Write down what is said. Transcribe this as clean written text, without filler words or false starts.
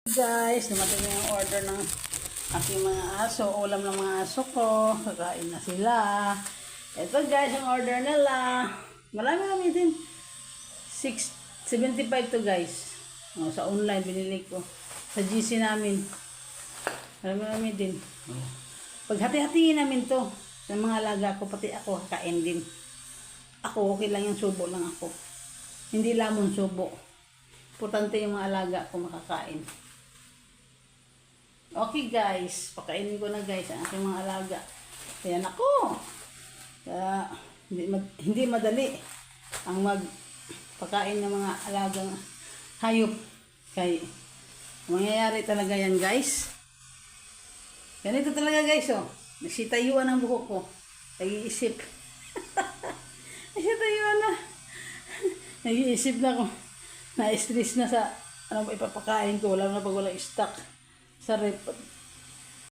Guys, dumating na yung order ng aking mga aso. Ulam ng mga aso ko. Kakain na sila. Ito guys, ang order nila. Marami din. 6.75 to guys. Sa online binili ko. Sa GC namin. Marami din. Paghati-hatiin namin to. Sa mga alaga ko, pati ako, kain din. Ako, okay lang yung subo lang ako. Hindi lamon subo. Importante yung mga alaga ko makakain. Okay guys, pakainin ko na guys ang aking mga alaga. Kaya nako, hindi madali ang magpakain ng mga alagang hayop. Kaya mangyayari talaga yan guys. Ganito talaga guys oh. Nagsitayuan ang buhok ko. Nag-iisip. Nagsitayuan na. Nag-iisip na ako. Na-stress na sa ano ba ipapakain ko. Wala na pag walang stock sa rep.